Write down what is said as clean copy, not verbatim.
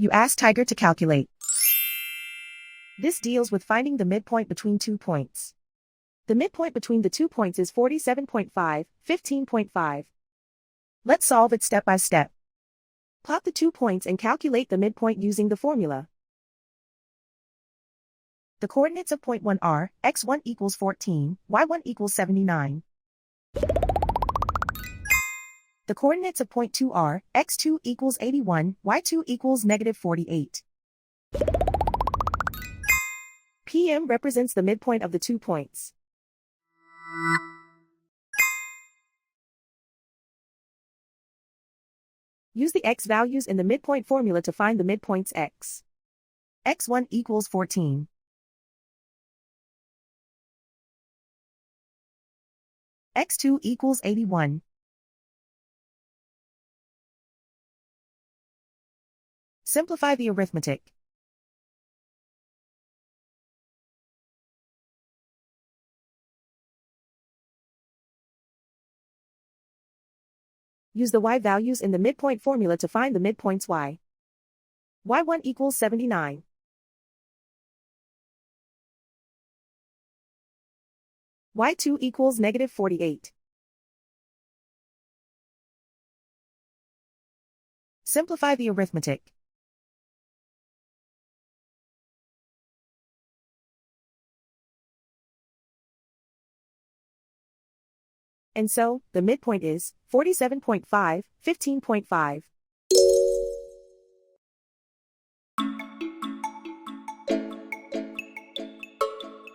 You ask Tiger to calculate. This deals with finding the midpoint between 2 points. The midpoint between the 2 points is 47.5, 15.5. Let's solve it step by step. Plot the 2 points and calculate the midpoint using the formula. The coordinates of point 1 are x1 equals 14, y1 equals 79. The coordinates of point 2 are x2 equals 81, y2 equals negative 48. PM represents the midpoint of the 2 points. Use the x values in the midpoint formula to find the midpoints x. x1 equals 14. x2 equals 81. Simplify the arithmetic. Use the y values in the midpoint formula to find the midpoints y. y1 equals 79. y2 equals negative 48. Simplify the arithmetic. And so, the midpoint is 47.5, 15.5.